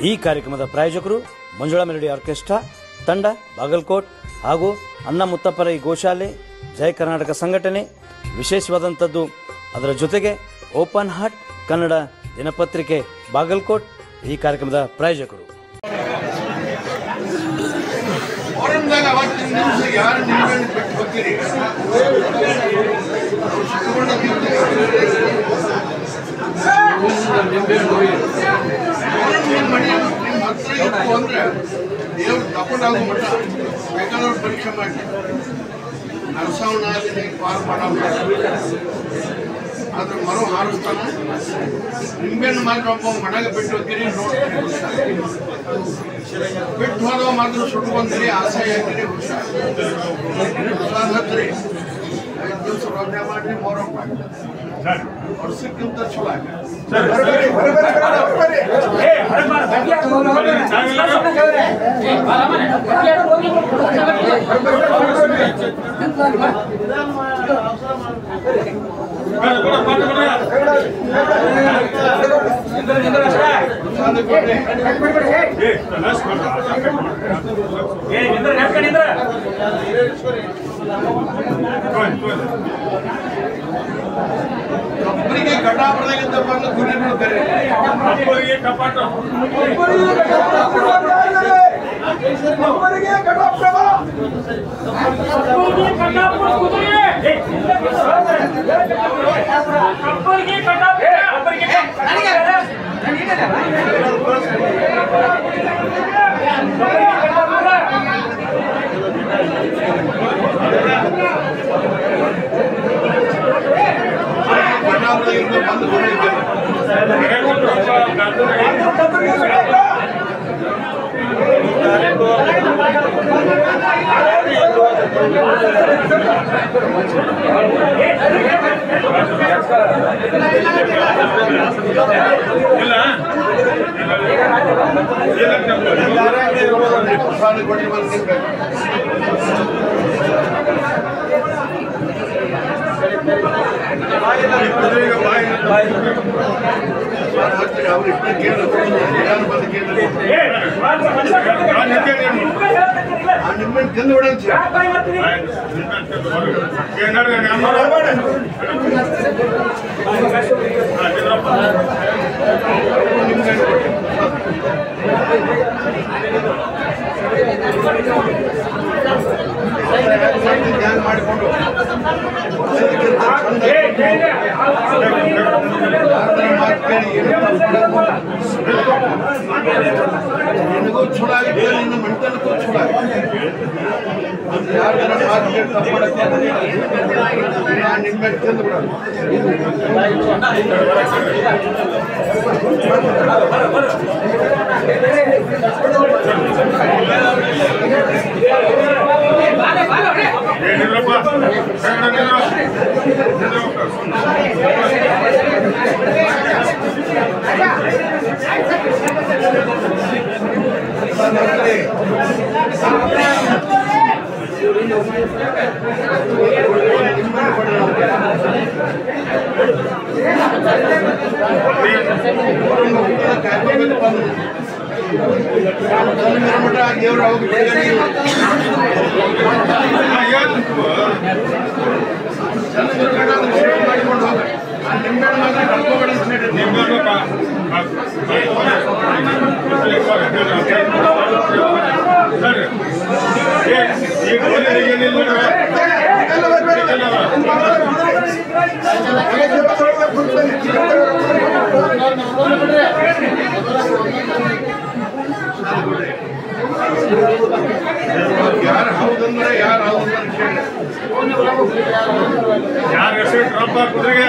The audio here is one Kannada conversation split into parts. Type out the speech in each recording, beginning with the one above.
ಈ ಕಾರ್ಯಕ್ರಮದ ಪ್ರಾಯೋಜಕರು ಮಂಜುಳಾ ಮೆಲೋಡಿ ಆರ್ಕೆಸ್ಟ್ರಾ ತಂಡ ಬಾಗಲಕೋಟ್ ಹಾಗೂ ಅನ್ನ ಮುತ್ತಪ್ಪರೈ ಗೋಶಾಲೆ ಜಯ ಕರ್ನಾಟಕ ಸಂಘಟನೆ. ವಿಶೇಷವಾದಂಥದ್ದು ಅದರ ಜೊತೆಗೆ ಓಪನ್ ಹಾರ್ಟ್ ಕನ್ನಡ ದಿನಪತ್ರಿಕೆ ಬಾಗಲಕೋಟ್ ಈ ಕಾರ್ಯಕ್ರಮದ ಪ್ರಾಯೋಜಕರು. ದೇವ್ರು ತಗೊಂಡಾಗ ಮಟ್ಟ ಬೇಕಾದವ್ರು ಪರೀಕ್ಷೆ ಮಾಡಿ ನರಸಾವಣಾದಿನಿ ಪಾಲ್ ಮಾಡೋ ಅದ್ರ ಮರು ಹಾರಿಸ್ತಾನೆ. ನಿಂಬೆಹಣ್ಣು ಮಾತ್ರ ಒಬ್ಬ ಮನೆಗೆ ಬಿಟ್ಟು ಹೋಗ್ತೀರಿ, ನೋಡ್ತೀರಿ ಬಿಟ್ಟು ಹೋದವ ಮಾತ್ರ ಸುಟ್ಟು ಬಂದಿರಿ, ಆಸೆ ಹಾಕಿರಿ, ಹತ್ರಿ 5 ದಿವಸ ರೋಜನೆ ಮಾಡ್ರಿ, ಮೊಹರಂ ಮಾಡಿ ವರ್ಷಕ್ಕಿಂತ ಚಲೋ ಆಗ ಒಬ್ಬರಿಗೆ ಕಟಾಪುರದಾಗಿಂದ ಬಂದು ಗುರಿ ನೋಡ್ತಾರೆ. ಬಂದು ಪ್ರಸಾದ ಕೊಟ್ಟು ಬಂದಿರ್ಬೇಕು. ನಿಮ್ಮನ್ನು ತಿಂದು ಬಿಡಂತ ಧ್ಯಾನ ಮಾಡಿಕೊಂಡು ನಿನಗೂ ಚಲೋ ಆಗಿದೆ, ನಿನ್ನ ಮಂಟನಕ್ಕೂ ಚಲೋ ಆಗಿದೆ. ಯಾರ ಮಾತು ಕೇಳಿ ತಪ್ಪು ಮಾಡಕ್ಕೆ ನಿಮ್ಮೆ ತಿಂದು ಬಿಡೋದು. ದೇವರು ಮಾಡಿಕೊಂಡು ಹೋಗ ನಿಂಬೆಹಣ್ಣು ಮಾತ್ರ ಕಳ್ಕೊಬೇಡ ಅಂತ ಯಾರು ಹೌದಂದ್ರೆ ಯಾರು ಹೌದಂದ್ರೆ ಯಾರು ಹೆಸರು ಡ್ರಾಪ್ ಹಾಕಿದ್ರಿಗೆ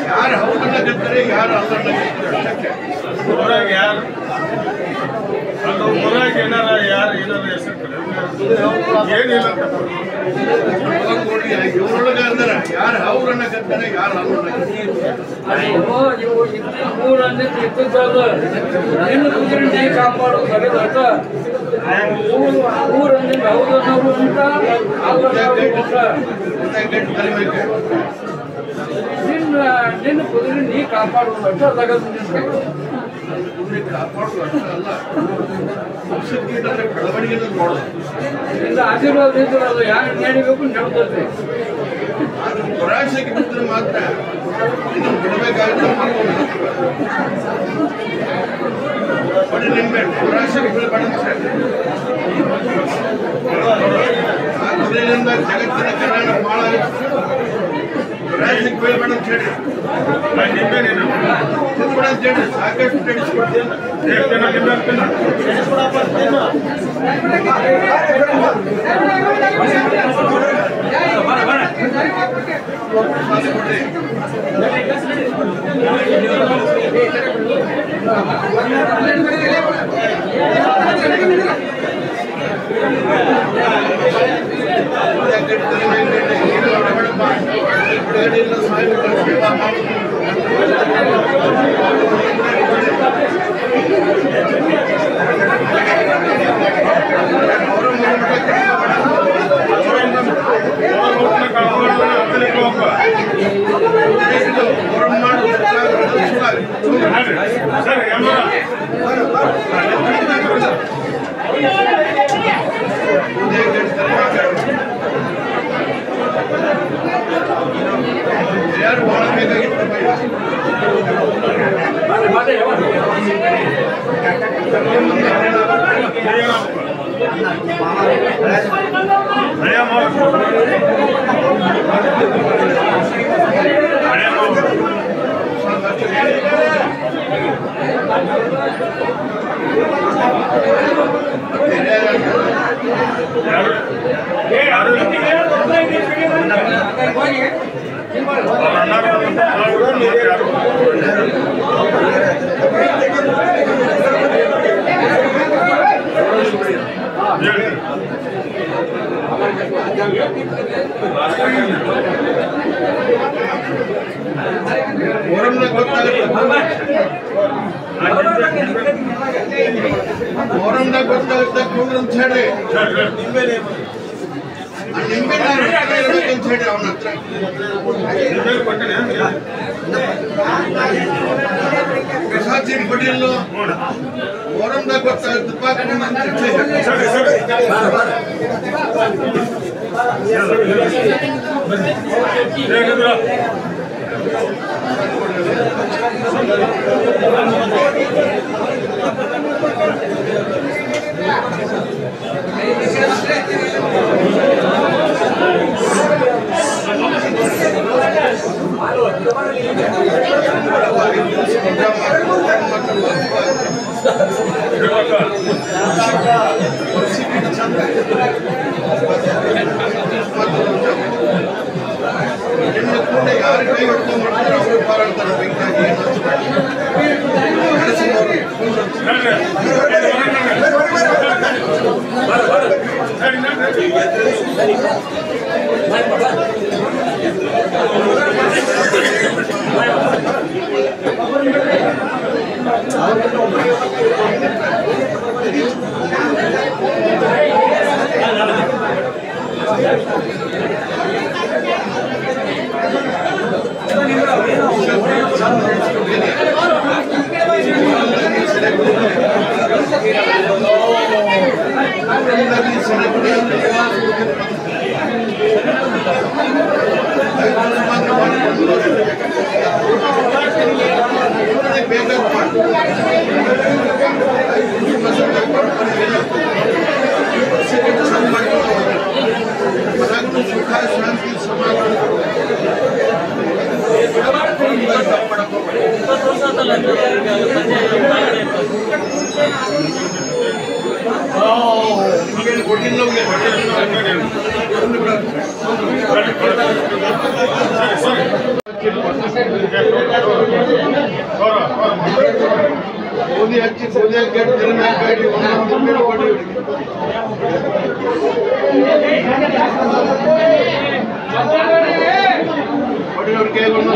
ಯಾರು ಹೌದನ್ನಕತ್ತಾರೆ, ಯಾರು ಅಲ್ಲನ್ನಕತ್ತಾರೆ. ಯಾರು ಅದು ಊರಾಗ ಏನಾರ ಯಾರು ಏನಾರ ಹೆಸರು ಏನಿಲ್ಲ ಇವ್ರೊಳಗ ಅಂದ್ರ ಯಾರು ಅವ್ರನ್ನಕತ್ತಾರೆ, ಯಾರು ಕಾಪಾಡೋದು ನಿನ್ನ ಕುದುರೆ ನೀ ಕಾಪಾಡುವಂತ ಕಾಪಾಡುವ ಅಷ್ಟೇ ಅಲ್ಲ ಬೆಳವಣಿಗೆ ನೋಡೋದು ಆಶೀರ್ವಾದ ಅದು ಯಾರು ನಡಿಬೇಕು ನಡ್ತದೆ ದುರಾಸೆಗೆ ಬಿಟ್ಟರೆ ಮಾತ್ರ ಇದನ್ನು ಬಿಡಬೇಕಾಗುತ್ತೆ ಬರೀ ನಿಂಬೆ ದುರಾಸೆಗೆ ಬೀಳಬೇಡ ಆ ಕುದುರೆಯಿಂದ ಜಗತ್ತಿನ ಕಲ್ಯಾಣ ಭಾಳ ದುರಾಸೆಗೆ ಬೀಳಬೇಡ ಅಂತ ಹೇಳಿ ತಿನ್ಬೇಡ ಅಂತ ಹೇಳಿ ಸಾಕಷ್ಟು ನಡೆಸ್ಕೊಡ್ತೇನೆ ಯಾರು ಬಹಳ ಬೇಕಾಗಿತ್ತು ಫೋರಮ್ದಾಗ ಗೊತ್ತಾಗುತ್ತೆ ಕೂಡ್ರು ಅಂತ ಹೇಳಿ ನಿಂಬೆ ಇರ್ಬೇಕಂತ ಹೇಳಿ ಅವನ ಹತ್ರ ಪ್ರಸಾದ್ ಸಿಂಗ್ ಪಟೇಲ್ ಫೋರಮ್ದಾಗ ಗೊತ್ತಾಗುತ್ತೆ ಕೂಡ ಯಾರು ಕೈ ಹೊಡ್ಕೊಂಡು ಮಾಡ್ತಾರೆ ಅವರು ಹೋರಾಡ್ತಾರೆ ಬೆಂಕಿಯಾಗಿ ಮೋದಿ ಹಚ್ಚಿ ಮೋದಿ ಹೊಡೆಯೋರ್ ಕೈಗೊಂಡು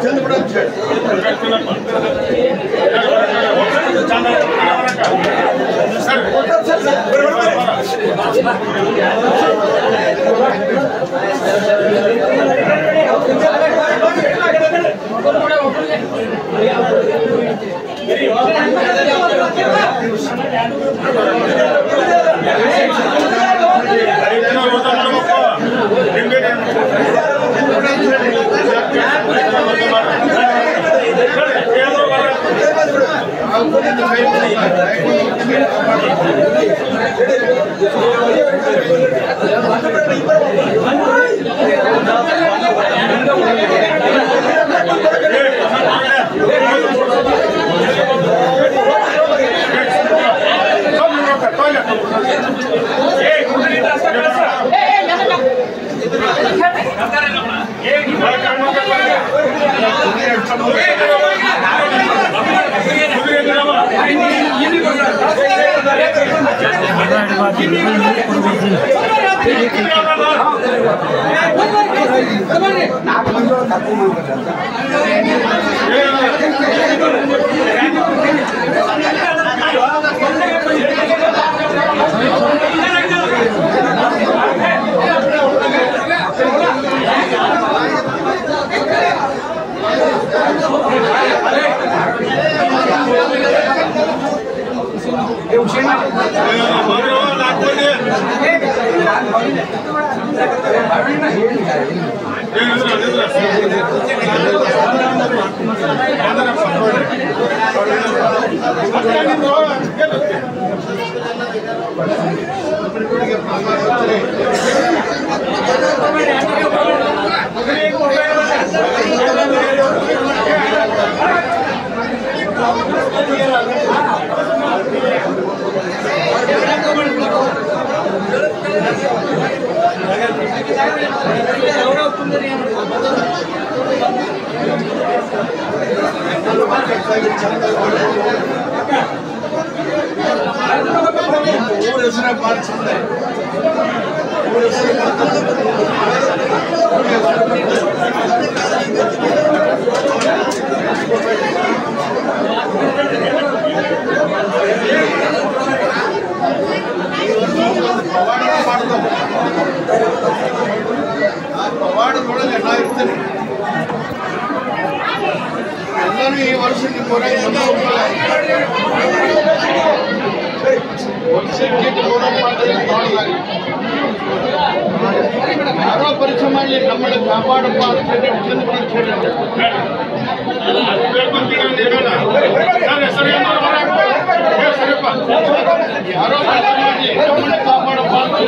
जल्द ಪವಾಡದೊಳಗೆ ಎಲ್ಲ ಇರ್ತೀನಿ ಎಲ್ಲರೂ ಈ ವರ್ಷ ನಿಮ್ಮ ಹೊರಗೆ ವರ್ಷಕ್ಕೆ ಯಾರೋ ಪರೀಕ್ಷೆ ಮಾಡಲಿ ನಮ್ಮನ್ನು ಕಾಪಾಡಪ್ಪ ಅಂತ ಹೇಳಿ ಯಾರೋ ಪರೀಕ್ಷೆ ಮಾಡಲಿ ನಮ್ಮನ್ನು ಕಾಪಾಡಪ್ಪ ಅಂತ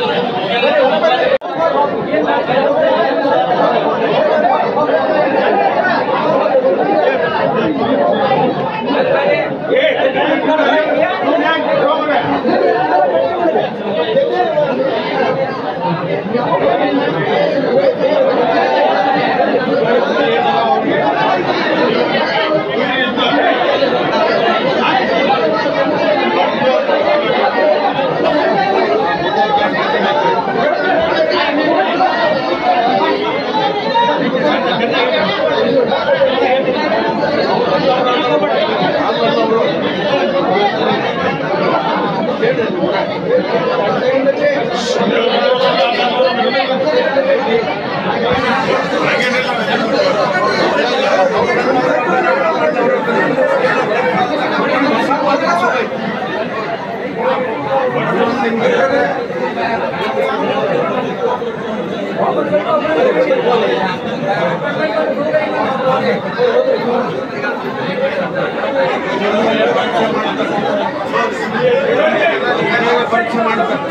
ಪರೀಕ್ಷೆ ಮಾಡ್ತಾರೆ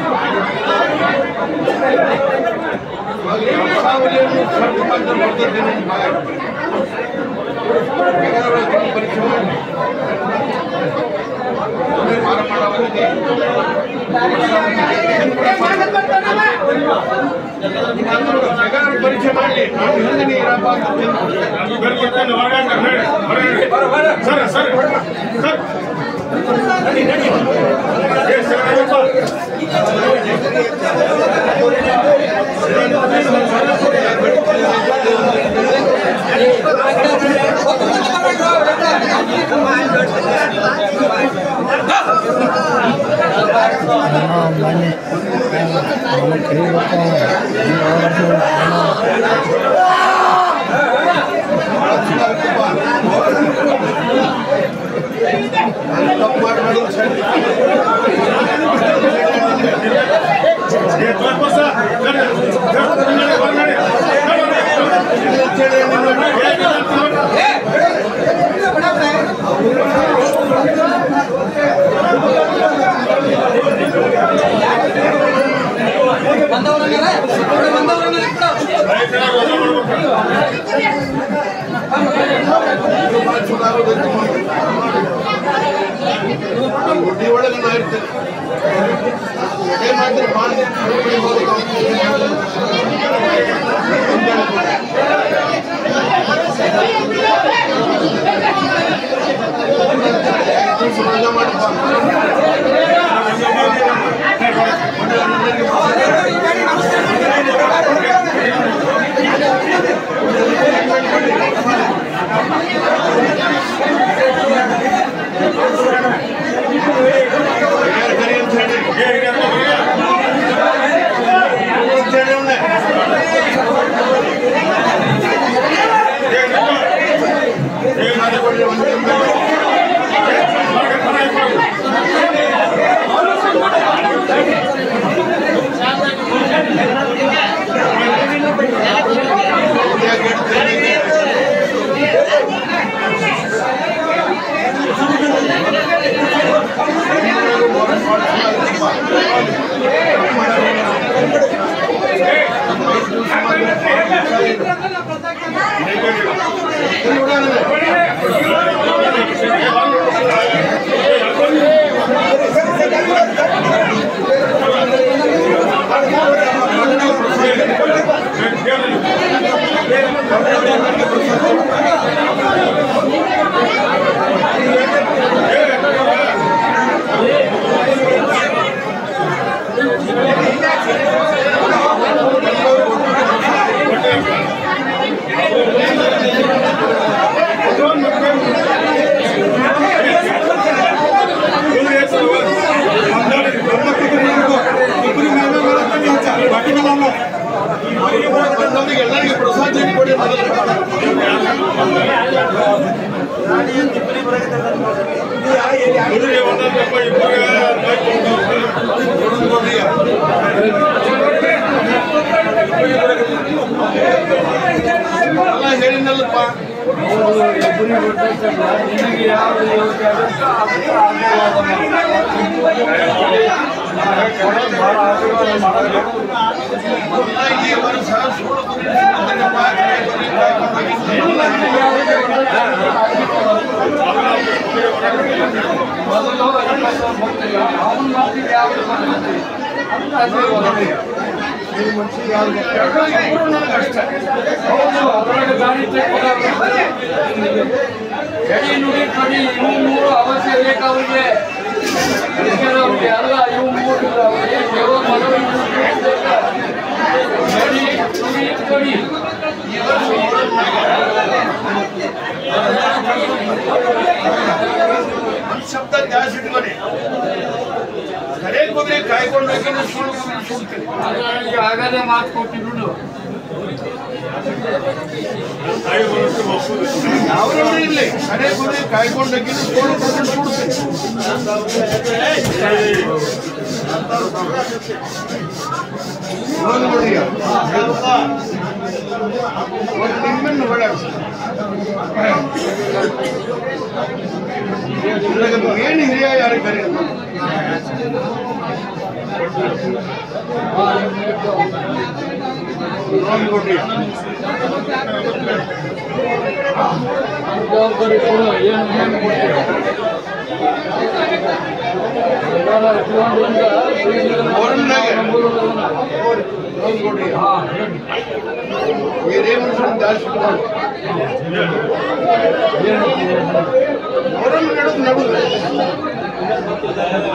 ಪರೀಕ್ಷೆ ಮಾಡಿ ಪರೀಕ್ಷೆ ಮಾಡಿ ಸರ್ ಸರ್ ಸರ್ ಚಲೋ ಆಗೋದೈತೆ ಗುಡ್ಡಿ ಒಳಗೆ ನಾ ಇರ್ತೇನೆ ಎಡೆ ಮಾಡಿದ್ರೆ ಮಾಡಿ ಮಜಾ ಮಾಡಿ ಎಲ್ಲರಿಗೂ ಪ್ರಸಾದ ಕೊಡಿ ಹೇಳಿನಲ್ಲಪ್ಪ ನಿನಗೆ ಯಾವ ಯೋಗ್ಯ ಆಗುತ್ತೋ ಭಾಳ ಆಶೀರ್ವಾದ ಮಾಡಬೇಕು. ಈ ವರ್ಷ ಮೊದಲು ಹೋಗ್ತಿಲ್ಲ ಅವನ ಮಾತಿಗೆ ಯಾವುದು ಬಂದಿದೆ ಅಂತ ಆಶೀರ್ವಾದ ಅದರೊಳಗೆ ದಾರಿ ಎಡಿ ನುಡಿ ಕಡಿ ಇವು ಮೂರು ಅವಶ್ಯ ಬೇಕು ಅವರಿಗೆ ಅವ್ರಿಗೆ ಅಲ್ಲ ಇವು ಮೂರು ಅವರಿಗೆ ದೇವರ ಮದುವೆ ಎಡಿ ನುಡಿ ಕಡಿ ಶಬ್ದ ಜಾಸ್ತಿ ಇಟ್ಕೊಡಿ ಕರೆ ಕುದುರೆ ಕಾಯ್ಕೊಂಡು ಸುಡ್ತೀನಿ ಆಗಲೇ ಮಾತು ಕೊಟ್ಟಿದ್ದು ಯಾವ್ದು ಇರ್ಲಿ ಕರೆ ಕುದುರೆ ಕಾಯ್ಕೊಂಡಾಗಿ ಸುಡ್ತೀನಿ ನೋಡಿ ಒಂದು ನಿಮ್ಮನ್ನು ಬೇಡ ಏನು ಹಿರಿಯ ಯಾರು ಕರೆಯಲ್ಲ ನೋಡ್ಕೊಡ್ರಿ ಜವಾಬ್ದಾರಿ ಕೊಡು ಏನು ಏನು ನೋಡ್ಕೊಡ್ರಿ ಬೇರೆ ಮನುಷ್ಯನ ಜಾಸ್ತಿ ಹೊರಗೆ ನಡುದು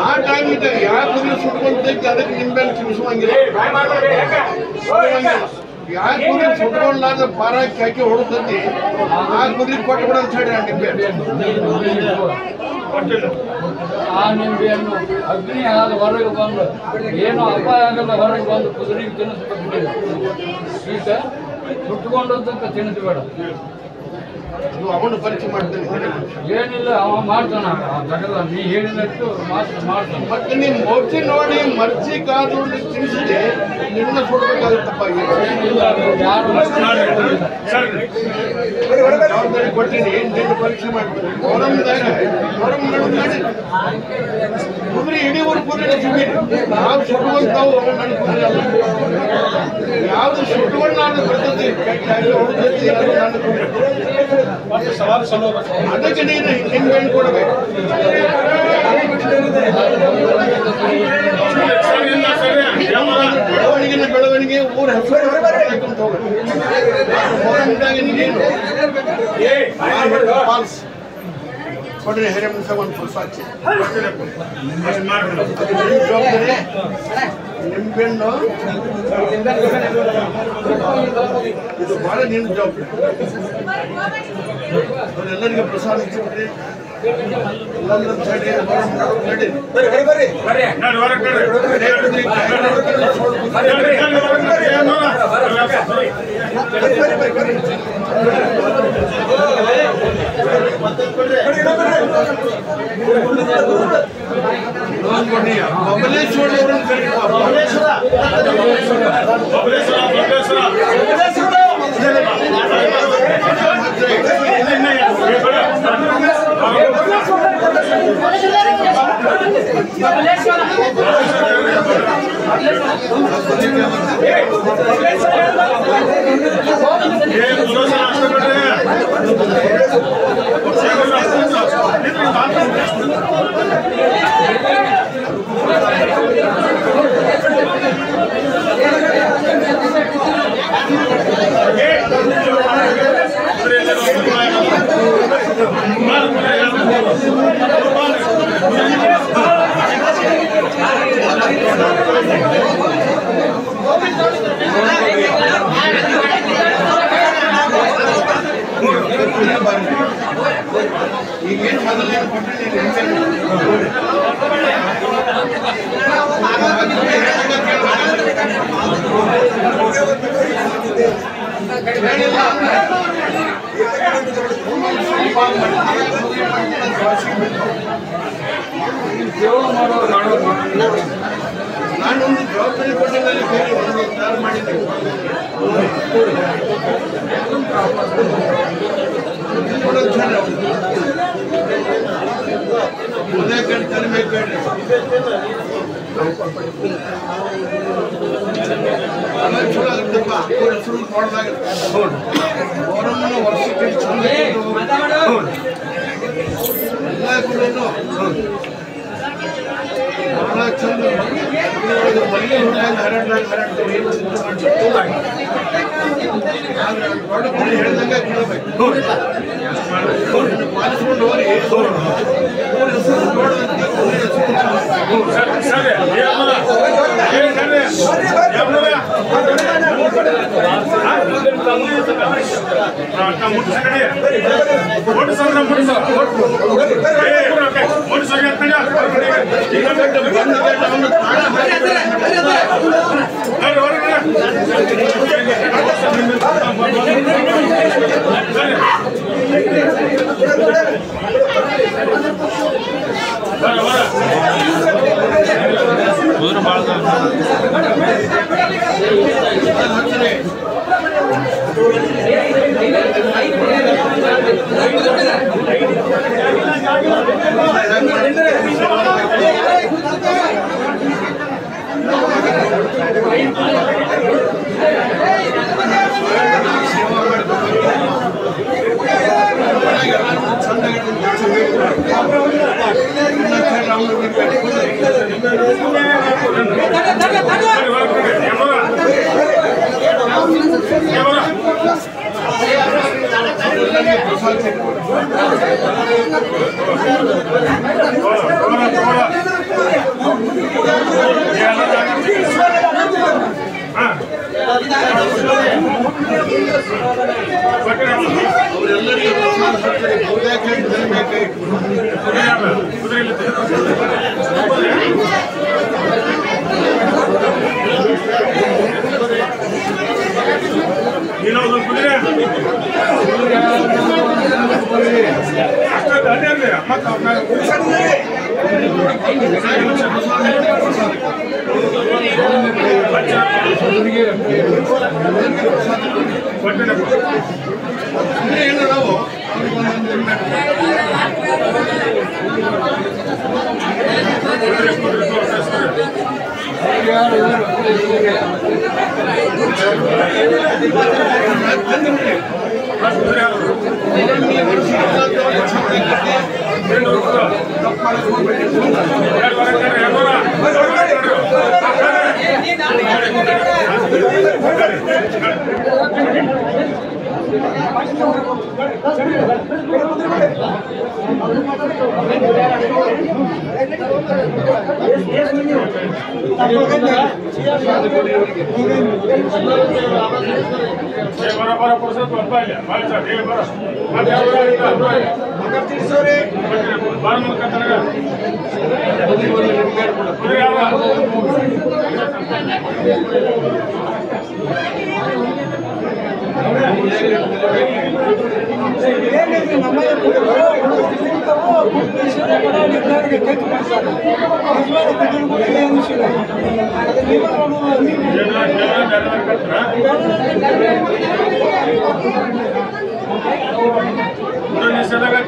ಆ ಟೈಮ್ ಇದ್ದಾಗ ಯಾವ ಕುದುರೆ ಸುಟ್ಕೊಂತೈತಿ ಅದಕ್ಕೆ ನಿಂಬೆಲ್ಲ ತಿನ್ನಿಸುವಂಗಿಲ್ಲ ಯಾವ ಕುದುರೆ ಸುಟ್ಕೊಂಡ್ಲಾರ್ದ ಪಾರಾಕಿ ಹಾಕಿ ಹೊಡೆದೈತಿ ಆ ಕುದುರೆ ಕೊಟ್ಟು ಬಿಡ ಅಂತ ಹೇಳಿ ನಿಂಬೆ ಆ ನಿಂಬೆಯನ್ನು ಅಗ್ನಿ ಆದ ಹೊರಗೆ ಬಂದು ಏನು ಅಪಾಯ ಆಗಲ್ಲ ಹೊರಗೆ ಬಂದು ಕುದುರೆಗೆ ತಿನ್ನಿಸ್ಬೇಕು ಈಗ ಸುಟ್ಕೊಂಡಂತ ತಿನ್ನಿಸ್ಬೇಡ ಅವನು ಪರೀಕ್ಷೆ ಮಾಡ್ತಾನೆ ಏನಿಲ್ಲ ಅವ ಮಾಡ್ತಾನ ಜಗಲ್ಲ ನೀ ಹೇಳಿದಷ್ಟು ಮಾಡ್ತಾನೆ ಮತ್ತೆ ನೀನ್ ಮೋರ್ಚಿ ನೋಡಿ ಮರ್ಚಿ ಕಾದು ತಿನ್ಸಿದೆ ನಿನ್ನ ಸುಡ್ಬೇಕಾಗುತ್ತಪ್ಪ ಜವಾಬ್ದಾರಿ ಕೊಟ್ಟಿನಿ ನಿನ್ನ ಪರೀಕ್ಷೆ ಮಾಡ್ತೀನಿ ಹೊರಂ ಮಾಡಿ ಕುದುರೆ ಇಡೀ ಊರು ಕುದುರೆ ಸುಮ್ಮನೆ ನಾವು ಸುಡುವಂತಾವು ನನ್ನ ಕುದುರೆ ಅಲ್ಲ ಯಾವ್ದು ಸುಟ್ಟುಕೊಂಡು ನಾನು ಬರ್ತದೆ ಹೊಡೆದೈತಿ ನನ್ನ ಕುದುರೆ ಅದಕ್ಕೆ ನೀನು ನಿಂಬೆಹಣ್ಣು ಕೊಡಬೇಕು. ಬೆಳವಣಿಗೆ ಊರ ಹೆಸರು ನೀನೇನು ಫಾಲ್ಸ್ ಕೊಡ್ರಿ ಹಿರೇಮಂಸ ಒಂದು ಪುಲ್ಸಾಚಿ ಜವಾಬ್ದಾರಿ ನಿಂಬೆಹಣ್ಣು ಇದು ಬಹಳ ನಿನ್ನ ಜವಾಬ್ದಾರಿ. ಅವರೆಲ್ಲರಿಗೂ ಪ್ರಸಾದ ಹಚ್ಚಿಬಿಟ್ರಿ. ಈಗೇನು ಮೊದಲೇ ನಾನೊಂದು ಜವಾಬ್ದಾರಿ ಕೊಟ್ಟಿದ್ದಲ್ಲಿ ಬೇರೆ ಒಂದು ನಿರ್ಧಾರ ಮಾಡಿದ್ದೇನೆ. ಉದಯ ಕಟ್ತಾರೆ ಬೇಕಾದ್ರೆ ಚಲೋ ಆಗುತ್ತಪ್ಪ. ಹೆಸರು ನೋಡ್ದಾಗುತ್ತೆ ಅವರನ್ನು ವರ್ಷಕ್ಕೆ ಚಂದ ಎಲ್ಲ ಕೂಡ ಬಹಳ ಚಂದ ಮಲ್ಲಿಗೆ ಹರಡ್ದಾಗ ಹರಡ್ತೇವೆ. ಏನು ಚಿಂತೆ ಮಾಡಿ ದೊಡ್ಡ ಮನೆ ಹೇಳ್ದಂಗೆ ಕೊಡಬೇಕು. ಪಾಲಿಸ್ಕೊಂಡು ಹೋಗಿ ಹೆಸರು ನೋಡದಂತೆ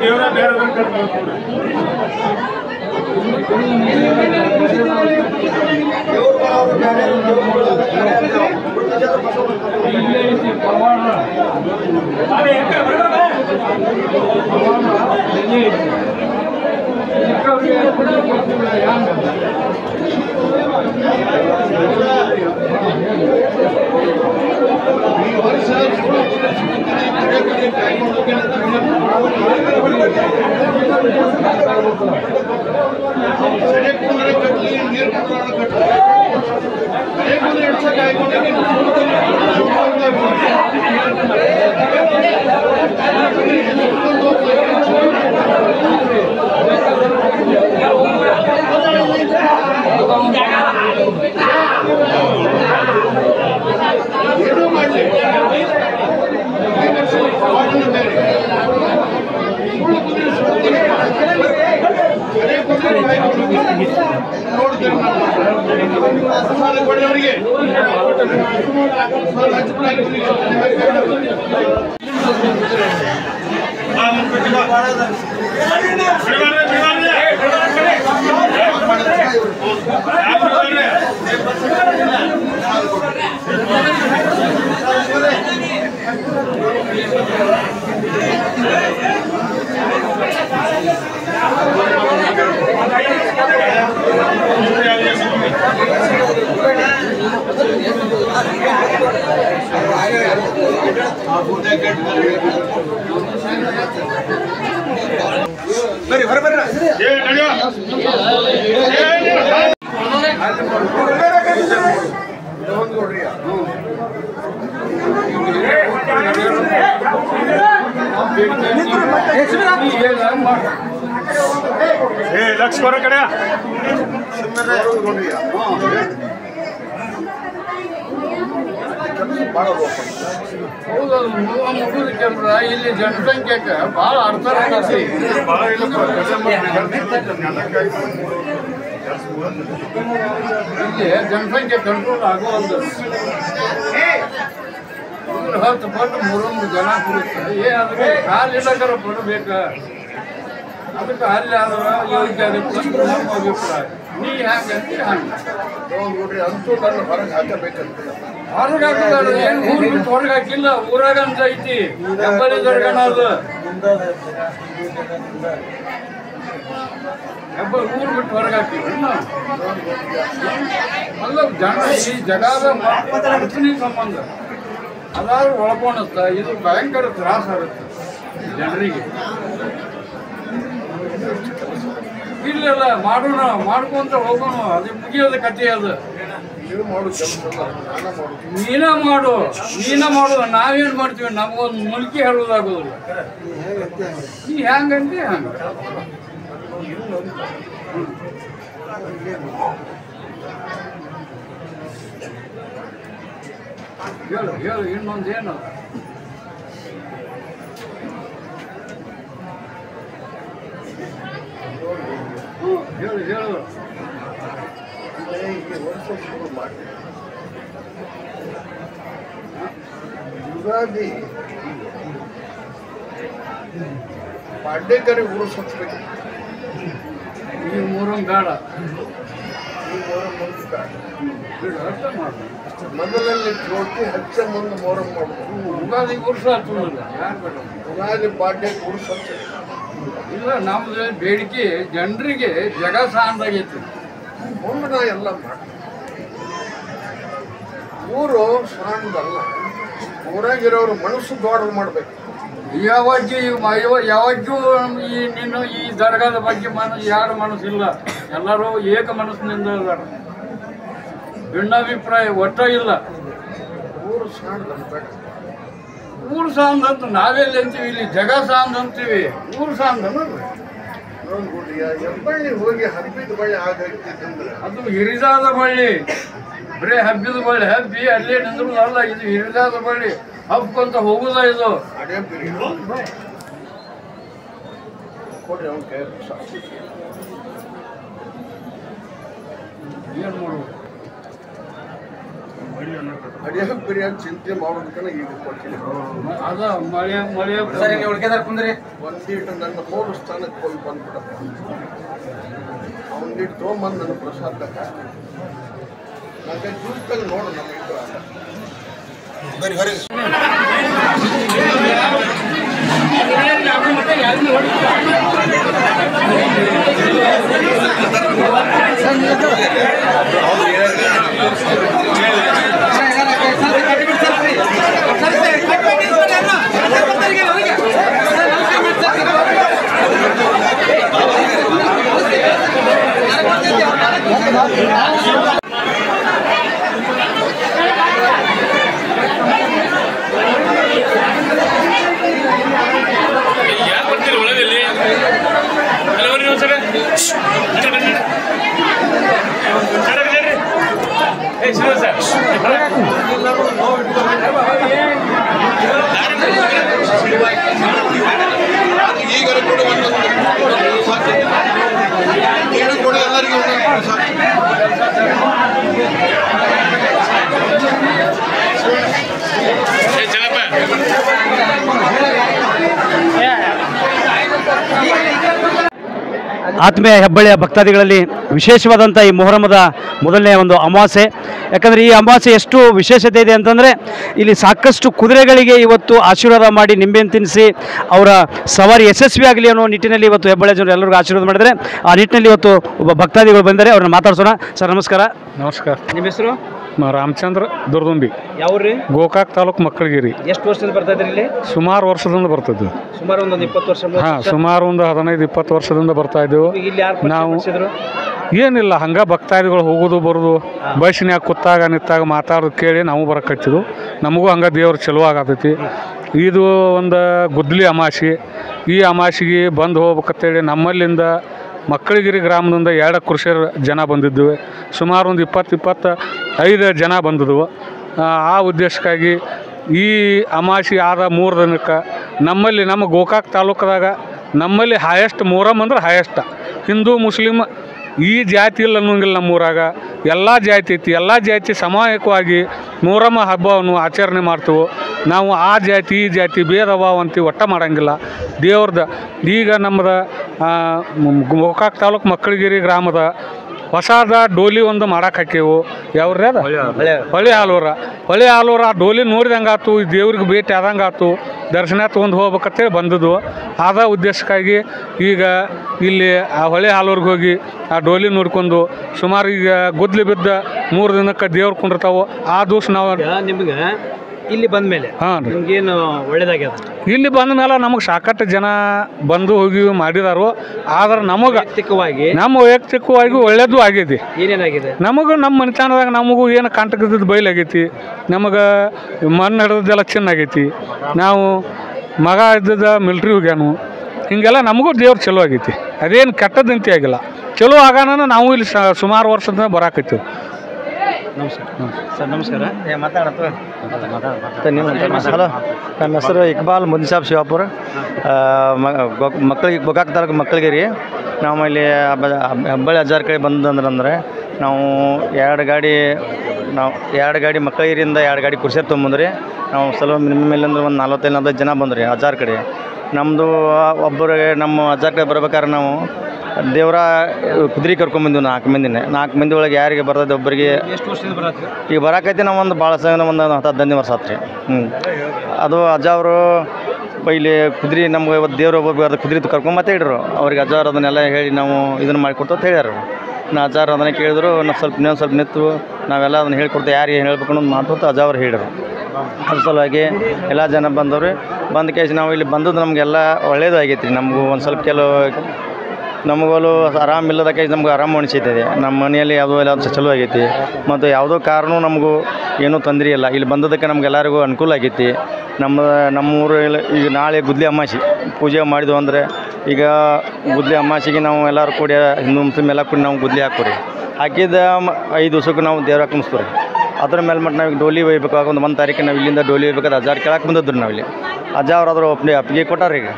ದೇವರ ಬೇರೆ ಈ ವರ್ಷ ಸೆಡೆ ಕುಂದ್ರೆ ಕಟ್ಟಲಿ ನೀರು ಕುಂದ್ರೆ ಕಟ್ಟಲಿ ಸೆಡೆ ಕುಂದ್ರೆ ಇಡ್ಸಕ್ಕೆ ಆಯ್ಕೊಂಡೆ ಏನೂ ಮಾಡಲಿ ಕೊಡೋರಿಗೆ ಬರೀ ಹೊರ ಬರ್ರ ಲಕ್ಷ ಬರೋ ಕಡೆ ಹೌದು ಮುಗಿದ ಕೆಲಸ ಇಲ್ಲಿ ಜನಸಂಖ್ಯೆಗೆ ಭಾಳ ಅರ್ಥ ಆಗತ್ತೆ. ಇಲ್ಲಿ ಜನಸಂಖ್ಯೆ ಕಂಟ್ರೋಲ್ ಆಗುವಂತ 10 ಪಟ್ಟು 300 ಜನ ಕುಡಿತಾರೆ. ಅದಕ್ಕೆ ಕಾಲಿಲ್ಲಕರ ಪಡಬೇಕು, ಅದಕ್ಕೆ ಅಲ್ಲಿ ಆದ್ರೆ ಯೋಗ್ಯ ಆಗುತ್ತೆ ಅಂತ ನಮ್ಮ ಅಭಿಪ್ರಾಯ. ನೀ ಹ್ಯಾಂಗಂತ ಹಂಗೆ ನೋಡ್ರಿ ಅಂತೂ ನನ್ನ ಹೊರಗೆ ಹಾಕಬೇಕಂತ ಹೊರಗೆ ಹಾಕಿದಾರೆ. ಏನು ಊರು ಬಿಟ್ಟು ಹೊರಗೆ ಹಾಕಿಲ್ಲ, ಊರಾಗ ಅಂತ ಐತಿ ಹೆಬ್ಬಳ್ಳಿ ದರ್ಗನ ಅದು ಊರು ಬಿಟ್ಟು ಹೊರಗೆ ಹಾಕಿವಿ ಅಲ್ಲ. ಜನ ಈ ಜಗದ ಅಡಚಣೆ ಸಂಬಂಧ ಅದಾದ್ರೂ ಒಳಕೊಂಡತ್ತ ಇದು ಭಯಂಕರ ತ್ರಾಸ ಆಗುತ್ತೆ ಜನರಿಗೆ. ಇಲ್ಲ ಮಾಡೋಣ, ಮಾಡ್ಕೊಂತ ಹೋಗೋಣ, ಅದು ಮುಗಿಯೋದ ಕಥೆ ಅದು. ನೀವು ಮಾಡೋ ಕೆಲಸ ನೀನ ಮಾಡು, ನಾವೇನ್ ಮಾಡ್ತೀವಿ? ನಮಗೊಂದು ಮುಲ್ಕಿ ಹೇಳುವುದಾಗೋದಿಲ್ಲ. ನೀ ಹೆಂಗಂತೆ ಹಂಗ ಹೇಳು ಇನ್ನೊಂದೇನು ಹೇಳು ವರ್ಷ ಶುರು ಮಾಡಿ ಯುಗಾದಿ ಪಾಡ್ಯಕರಿ ಊರು ಸತ್ಬೇಕು. ಈ ಮೂರೊಂದು ಬೇಡ, ಈ ಮೊಹರಂ ಮುಂದೆ ಬೇಡ. ಅರ್ಥ ಮಾಡು. ಮೊದಲಲ್ಲಿ ಜೋತಿ ಹಚ್ಚ ಮುಂದೆ ಮೊಹರಂ ಮಾಡೋದು. ಯುಗಾದಿ ಉರ್ಸ ಹತ್ತುವುದಿಲ್ಲ, ಯಾರು ಬೇಡ. ಯುಗಾದಿ ಪಾಡ್ಯಕ್ಕೆ ಊರು ಸತ್ಬೇಕು. ಇಲ್ಲ, ನಮ್ದು ಬೇಡಿಕೆ ಜನರಿಗೆ ಜಗ ಸಾಂದಾಗೈತಿ. ಮುಂದೆ ನಾ ಎಲ್ಲ ಮಾಡ್ತೀನಿ. ಊರು ಸಣ್ಣದಲ್ಲ, ಊರಾಗಿರೋರು ಮನಸ್ಸು ದೊಡ್ಡದು ಮಾಡ್ಬೇಕು. ಯಾವಾಗ್ಯೂ ಈ ದರ್ಗಾದ ಬಗ್ಗೆ ಯಾರ ಮನಸ್ಸಿಲ್ಲ, ಎಲ್ಲರೂ ಏಕ ಮನಸ್ಸಿನಿಂದ ಇದ್ದಾರೆ. ಭಿನ್ನಾಭಿಪ್ರಾಯ ಒಟ್ಟ ಇಲ್ಲ. ಊರು ಸಾಂದ್ ಅಂತ ನಾವೆಲ್ಲಿ ಅಂತೀವಿ, ಇಲ್ಲಿ ಜಗ ಸಾಂದ್ ಅಂತೀವಿ, ಊರು ಸಾಂದ್ ಅನ್ನೋದು ಹೆಬ್ಬಳ್ಳಿ ಹೋಗಿ ಹಬ್ಬಿದ ಬಳ್ಳಿ ಆಗೈತಿದ್ರೆ ಅದು ಹಿರಿದಾದ ಬಳ್ಳಿ. ಬರೀ ಹಬ್ಬಿದ ಬಳ್ಳಿ ಹಬ್ಬಿ ಅಲ್ಲೇ ನಿಂದ್ರಲ್ಲ, ಇದು ಹಿರಿದಾದ ಬಳ್ಳಿ ಹಬ್ಕೊಂತ ಹೋಗುದ. ಇದು ಅದೇ ಕೊಡ್ರಿ ಅವ್ನ ಕೈ ಏನ್ ಮಾಡುದು? ಅಡಿಯಾಗ ಬಿರಿಯಾನಿ ಚಿಂತೆ ಮಾಡೋದಕ್ಕನ ಈಗ ಕೊಡ್ತೀನಿ. ಅದ ಮಳೆ ಒಂದೀಟು ನನ್ನ ಮೂರು ಸ್ಥಾನಕ್ಕೆ ಹೋಗಿ ಬಂದ್ಬಿಡಪ್ಪ. ಅವನಿಟ್ಟು ತೊಗೊಂಬಂದು ನನ್ನ ಪ್ರಸಾದ ನನಗೆ ಜ್ಯೂಸ್ದಾಗ ನೋಡು ನಮ್ಮ ಇಟ್ಟು ಈಗ ಕೂಡ ಎಲ್ಲರಿಗೂ ಆತ್ಮೀಯ ಹೆಬ್ಬಳ್ಳಿಯ ಭಕ್ತಾದಿಗಳಲ್ಲಿ ವಿಶೇಷವಾದಂಥ ಈ ಮೊಹರಮದ ಮೊದಲನೇ ಒಂದು ಅಮಾವಾಸ್ಯೆ. ಯಾಕಂದರೆ ಈ ಅಮಾವಾಸ್ಯೆ ಎಷ್ಟು ವಿಶೇಷತೆ ಇದೆ ಅಂತಂದರೆ ಇಲ್ಲಿ ಸಾಕಷ್ಟು ಕುದುರೆಗಳಿಗೆ ಇವತ್ತು ಆಶೀರ್ವಾದ ಮಾಡಿ ನಿಂಬೆಯನ್ನು ತಿನ್ನಿಸಿ ಅವರ ಸವಾರಿ ಯಶಸ್ವಿ ಆಗಲಿ ಅನ್ನೋ ನಿಟ್ಟಿನಲ್ಲಿ ಇವತ್ತು ಹೆಬ್ಬಳ್ಳಿ ಜನರು ಎಲ್ಲರಿಗೂ ಆಶೀರ್ವಾದ ಮಾಡಿದರೆ ಆ ನಿಟ್ಟಿನಲ್ಲಿ ಇವತ್ತು ಒಬ್ಬ ಭಕ್ತಾದಿಗಳು ಬಂದರೆ ಅವ್ರನ್ನ ಮಾತಾಡ್ಸೋಣ. ಸರ್ ನಮಸ್ಕಾರ. ನಮಸ್ಕಾರ. ನಿಮ್ಮ ಹೆಸರು? ರಾಮಚಂದ್ರ ದುರ್ದುಂಬಿ, ಯಾವ್ರಿ? ಗೋಕಾಕ್ ತಾಲೂಕು ಮಕ್ಕಳಗಿರಿ. ಎಷ್ಟು ವರ್ಷದಿಂದ ಬರ್ತಾ ಇದ್ರಿ ಇಲ್ಲಿ? ಸುಮಾರು ವರ್ಷದಿಂದ ಬರ್ತಿದ್ವಿ. ಸುಮಾರು ಒಂದು 20 ವರ್ಷ? ಸುಮಾರು ಒಂದು 15-20 ವರ್ಷದಿಂದ ಬರ್ತಾ ಇದ್ದೆವು. ಇಲ್ಲಿ ಯಾರು ನಾವು ಏನಿಲ್ಲ, ಹಂಗೆ ಭಕ್ತಾದಿಗಳು ಹೋಗೋದು ಬರೋದು, ಬಸ್ಸಿನ್ಯಾಗ ಕೂತಾಗ ನಿಂತಾಗ ಮಾತಾಡೋದು ಕೇಳಿ ನಾವು ಬರಕತ್ತಿದ್ವು. ನಮಗೂ ಹಂಗೆ ದೇವ್ರು ಚಲೋ ಆಗತೈತಿ. ಇದು ಒಂದು ಗುದ್ಲಿ ಅಮಾಸಿ. ಈ ಅಮಾಸಿಗೆ ಬಂದು ಹೋಗ್ಬೇಕಂತೇಳಿ ನಮ್ಮಲ್ಲಿಂದ ಮಕ್ಕಳಗಿರಿ ಗ್ರಾಮದಿಂದ 2 ಕೃಷಿಯರು ಜನ ಬಂದಿದ್ವಿ. ಸುಮಾರು ಒಂದು 20-25 ಜನ ಬಂದಿದ್ವು. ಆ ಉದ್ದೇಶಕ್ಕಾಗಿ ಈ ಅಮಾಸಿ ಆದ 3 ದಿನಕ್ಕೆ ನಮ್ಮಲ್ಲಿ ನಮ್ಮ ಗೋಕಾಕ್ ತಾಲೂಕದಾಗ ನಮ್ಮಲ್ಲಿ ಹೈಯೆಸ್ಟ್ ಮೊಹರಂ ಅಂದ್ರೆ ಹೈಯೆಸ್ಟ್. ಹಿಂದೂ ಮುಸ್ಲಿಮ್ ಈ ಜಾತಿ ಇಲ್ಲ ಅನ್ನೋಂಗಿಲ್ಲ. ನಮ್ಮೂರಾಗ ಎಲ್ಲ ಜಾತಿ ಐತಿ. ಎಲ್ಲ ಜಾತಿ ಸಾಮೂಹಿಕವಾಗಿ ಮೊಹರಂ ಹಬ್ಬವನ್ನು ಆಚರಣೆ ಮಾಡ್ತೀವಿ ನಾವು. ಆ ಜಾತಿ ಈ ಜಾತಿ ಭೇದ ಭಾವ ಅಂತೀವಿ, ಒಟ್ಟ ಮಾಡೋಂಗಿಲ್ಲ. ದೇವ್ರದ್ದು ಈಗ ನಮ್ಮದು ಗೋಕಾಕ್ ತಾಲೂಕು ಮಕ್ಕಳಗಿರಿ ಗ್ರಾಮದ ಹೊಸದ ಡೋಲಿ ಒಂದು ಮಾಡಕ್ಕೆ ಹಾಕೇವು. ಯಾವ್ರಿ ಅದ? ಹೊಳೆ ಹಾಲೂರ. ಹೊಳೆ ಹಾಲೂರ ಆ ಡೋಲಿ ನೋಡಿದಂಗೆ ಆಯ್ತು, ಈ ದೇವ್ರಿಗೆ ಭೇಟಿ ಆದಂಗೆ ಆಯ್ತು, ದರ್ಶನ ತೊಗೊಂಡು ಹೋಗ್ಬೇಕಂತೇಳಿ ಬಂದದ್ದು. ಆದ ಉದ್ದೇಶಕ್ಕಾಗಿ ಈಗ ಇಲ್ಲಿ ಆ ಹೊಳೆ ಹಾಲೂರಿಗೆ ಹೋಗಿ ಆ ಡೋಲಿ ನೋಡ್ಕೊಂಡು ಸುಮಾರು ಈಗ ಗುದ್ಲಿ ಬಿದ್ದ 3 ದಿನಕ್ಕೆ ದೇವ್ರು ಕುಂಡಿರ್ತಾವೆ. ಆ ದಿವಸ ನಾವು ನಿಮ್ಗೆ ಇಲ್ಲಿ ಬಂದ ಮೇಲೆ ನಿಮ್ಗೇನು ಒಳ್ಳೇದಾಗ್ಯದ? ಇಲ್ಲಿ ಬಂದ ಮೇಲೆ ನಮಗೆ ಸಾಕಷ್ಟು ಜನ ಬಂದು ಹೋಗಿ ಮಾಡಿದಾರು. ಆದ್ರೆ ನಮಗೆ ನಮ್ಮ ವೈಯಕ್ತಿಕವಾಗಿ ಒಳ್ಳೇದು ಆಗೈತಿ. ಏನೇನಾಗಿದೆ? ನಮಗೂ ನಮ್ಮ ಮನೆತನದಾಗ ನಮಗೂ ಏನು ಕಂಟಕದ ಬಯಲಾಗೈತಿ. ನಮಗೆ ಮಣ್ಣು ಹಿಡಿದೆಲ್ಲ ಚೆನ್ನಾಗೈತಿ. ನಾವು ಮಗ ಇದ್ದದ ಮಿಲ್ಟ್ರಿ ಹೋಗ್ಯಾನು. ಹಿಂಗೆಲ್ಲ ನಮಗೂ ದೇವ್ರು ಚಲೋ ಆಗೈತಿ. ಅದೇನು ಕೆಟ್ಟದಂತೆ ಆಗಿಲ್ಲ. ಚಲೋ ಆಗೋಣ ನಾವು ಇಲ್ಲಿ ಸುಮಾರು ವರ್ಷದಿಂದ ಬರಾಕತ್ತೀವಿ. ನಮಸ್ಕಾರ ಸರ್. ನಮಸ್ಕಾರ. ಹಲೋ, ನಮ್ಮ ಹೆಸರು ಇಕ್ಬಾಲ್ ಮುನ್ಸಾಬ್ ಶಿವಾಪುರ, ಮಕ್ಕಳಿಗೆ ಗೋಕಾಕ್ ತಾಲೂಕು ಮಕ್ಕಳಿಗಿರಿ. ನಾವು ಇಲ್ಲಿ ಹೆಬ್ಬಳ್ಳಿ ಅಜ್ಜಾರ ಕಡೆ ಬಂದಂದ್ರೆ ನಾವು 2 ಗಾಡಿ ಮಕ್ಕಳಿಗಿರಿಂದ 2 ಗಾಡಿ ಕುರ್ಸಿಯರ್ ತೊಗೊಂಬಂದ್ರಿ. ನಾವು ಸ್ವಲ್ಪ ಮಿನಿಮಮ್ ಇಲ್ಲಂದ್ರೆ ಒಂದು 45-40 ಜನ ಬಂದ್ರಿ ಅಜ್ಜಾರ ಕಡೆ. ನಮ್ಮದು ಒಬ್ಬರಿಗೆ ನಮ್ಮ ಅಜ್ಜಾರ ಕಡೆ ಬರ್ಬೇಕಾದ್ರೆ ನಾವು ದೇವರ ಕುದುರೆ ಕರ್ಕೊಂಬಂದಿವಿ. 4 ಮಂದಿ ಒಳಗೆ ಯಾರಿಗೆ ಬರ್ತದೆ ಒಬ್ಬರಿಗೆ. ಎಷ್ಟು ವರ್ಷದಿಂದ ಬರತ್ರಿ? ಈಗ ಬರಾಕೈತಿ ನಾವು ಒಂದು ಭಾಳ ಸಂಗ ಒಂದು 10-15 ವರ್ಷ ಆತ್ರಿ. ಅದು ಅಜ್ಜ ಅವರು ಇಲ್ಲಿ ಕುದುರೆ ನಮ್ಗೆ ಇವತ್ತು ದೇವ್ರು ಒಬ್ಬರು ಕುದುರೆ ಕರ್ಕೊಂಬತ್ತೆ ಹಿಡ್ರು. ಅವ್ರಿಗೆ ಅಜ್ಜಾರು ಅದನ್ನೆಲ್ಲ ಹೇಳಿ ನಾವು ಇದನ್ನು ಮಾಡಿಕೊಡ್ತು ಅಂತ ಹೇಳ್ಯಾರ. ನಾ ಅಜ್ಜಾರು ಅದನ್ನು ಕೇಳಿದ್ರು. ನಾವು ಸ್ವಲ್ಪ ನಿಂತು ನಾವೆಲ್ಲ ಅದನ್ನು ಹೇಳ್ಕೊಡ್ತೇವೆ. ಯಾರಿಗೆ ಹೇಳ್ಬೇಕು ಅನ್ನೋದು ಮಾತು ಅಜ್ಜ ಅವ್ರು ಹೇಳಿದ್ರು. ಅದ್ರ ಸಲುವಾಗಿ ಎಲ್ಲ ಜನ ಬಂದವ್ರಿ. ಬಂದ ಕೇಸ್ ನಾವು ಇಲ್ಲಿ ಬಂದದ್ದು ನಮಗೆಲ್ಲ ಒಳ್ಳೇದು ಆಗೈತೆ ರೀ. ನಮಗೂ ಒಂದು ಸ್ವಲ್ಪ ನಮಗಲು ಆರಾಮಿಲ್ಲದ ಕೇಸ್ ನಮ್ಗೆ ಆರಾಮ ಅನಿಸಿದೆ. ನಮ್ಮ ಮನೆಯಲ್ಲಿ ಯಾವುದೋ ಎಲ್ಲ ಚಲೋ ಆಗೈತಿ ಮತ್ತು ಯಾವುದೋ ಕಾರಣ ನಮಗೂ ಏನೂ ತೊಂದರೆ ಇಲ್ಲ. ಇಲ್ಲಿ ಬಂದದಕ್ಕೆ ನಮಗೆಲ್ಲರಿಗೂ ಅನುಕೂಲ ಆಗೈತಿ. ನಮ್ಮೂರು ಈಗ ನಾಳೆ ಗುದ್ಲಿ ಅಮಾವಾಸೆ ಪೂಜೆ ಮಾಡಿದ್ವು ಅಂದರೆ ಈಗ ಗುದ್ಲಿ ಅಮಾವಾಸೆಗೆ ನಾವು ಎಲ್ಲರೂ ಕೂಡಿ ಹಿಂದೂ ಮುಸ್ಲಿಮ್ ಎಲ್ಲ ಕೂಡಿ ನಾವು ಗುದ್ಲಿ ಹಾಕೋರಿ. ಹಾಕಿದ 5 ದಿವಸಕ್ಕೆ ನಾವು ದೇವ್ರ ಕುಣಿಸ್ತೀವಿ. ಅದ್ರ ಮೇಲೆ ಮತ್ತೆ ನಾವು ಡೋಲಿ ಒಯ್ಬೇಕಾಗ ಒಂದು 1 ತಾರೀಕಿಗೆ ನಾವು ಇಲ್ಲಿಂದ ಡೋಲಿ ಒಯ್ಬೇಕಾದ್ರೆ ಅಜ್ಜಾರು ಕೇಳಕ್ಕೆ ಬಂದದ್ದು ನಾವಿಲ್ಲಿ. ಅಜ್ಜ ಅವ್ರಾದ್ರು ಅಪ್ಪಿಗೆ ಕೊಟ್ಟಾರ. ಈಗ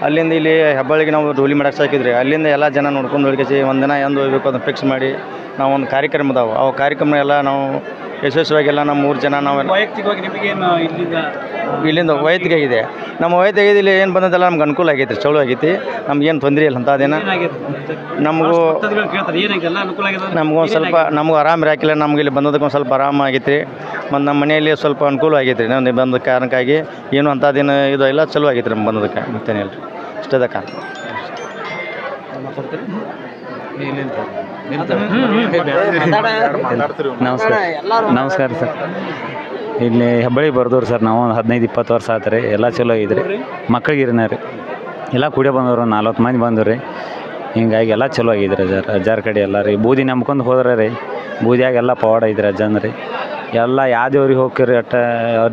ಅಲ್ಲಿಂದ ಇಲ್ಲಿ ಹೆಬ್ಬಳ್ಳಿಗೆ ನಾವು ಡೋಲಿ ಮಾಡಕ್ಕೆ ಸಾಕಿದ್ರಿ. ಅಲ್ಲಿಂದ ಎಲ್ಲ ಜನ ನೋಡ್ಕೊಂಡು ಹೋಗಿ ಒಂದಿನ ಎಂದು ಹೋಗ್ಬೇಕು ಅದನ್ನು ಫಿಕ್ಸ್ ಮಾಡಿ ನಾವು ಒಂದು ಕಾರ್ಯಕ್ರಮ ಅದಾವೆ. ಅವು ಕಾರ್ಯಕ್ರಮ ಎಲ್ಲ ನಾವು ಯಶಸ್ವಿಯಾಗೆಲ್ಲ ನಮ್ಮ 3 ಜನ ನಾವು ವೈಯಕ್ತಿಕವಾಗಿ ನಿಮಗೇನು ಇಲ್ಲಿಂದ ವೈಯಕ್ತಿಕ ಇದೆ. ನಮ್ಮ ವೈಯಕ್ತಿಕ ಇಲ್ಲಿ ಏನು ಬಂದದೆಲ್ಲ ನಮ್ಗೆ ಅನುಕೂಲ ಆಗೈತೆ ರೀ, ಚಲೋ ಆಗೈತಿ. ನಮ್ಗೇನು ತೊಂದರೆ ಇಲ್ಲ ಅಂತ ಅದೇನ. ನಮಗೂ ನಮಗೊಂದು ಸ್ವಲ್ಪ ನಮಗೂ ಆರಾಮ ಇರಾಕಿಲ್ಲ. ನಮ್ಗೆ ಇಲ್ಲಿ ಬಂದದಕ್ಕೆ ಒಂದು ಸ್ವಲ್ಪ ಆರಾಮ ಆಗೈತಿ. ಮತ್ತು ನಮ್ಮ ಮನೆಯಲ್ಲಿ ಸ್ವಲ್ಪ ಅನುಕೂಲ ಆಗೈತೆ ರೀ. ನಾವು ಬಂದ ಕಾರಣಕ್ಕಾಗಿ ಏನು ಅಂಥದ್ದೇನು ಇದು ಎಲ್ಲ ಚಲೋ ಆಗೈತೆ ರೀ ನಮ್ಗೆ ಬಂದದಕ್ಕೆ. ಮತ್ತೇನಿಲ್ಲ ರೀ, ಇಷ್ಟದ ಕಾರಣ. ನಮಸ್ಕಾರ ಸರ್. ಇಲ್ಲಿ ಹೆಬ್ಬಳ್ಳಿ ಬರ್ದವ್ರು ಸರ್. ನಾವು ಒಂದು 15-20 ವರ್ಷ ಆಯ್ತು ರೀ. ಎಲ್ಲ ಚಲೋ ಆಗಿದ್ರಿ. ಮಕ್ಳಿಗೆ ಇರನ ರೀ ಎಲ್ಲ ಕುಡಿಯೋ ಬಂದವರು 40 ಮಂದಿ ಬಂದವು ರೀ. ಹಿಂಗಾಗಿ ಎಲ್ಲ ಚಲೋ ಆಗಿದ್ರಿ ಅಜ್ಜಾರ ಕಡೆ ಎಲ್ಲ ರೀ. ಬೂದಿ ನಂಬ್ಕೊಂಡು ಹೋದ್ರೆ ರೀ ಬೂದಿಯಾಗ ಎಲ್ಲ ಪವಾಡ ಐತ್ರಿ ಅಜ್ಜಂದು ರೀ. ಎಲ್ಲ ಯಾವ ದೇವ್ರಿಗೆ ಹೋಗ್ರಿ ಅಟ್ಟ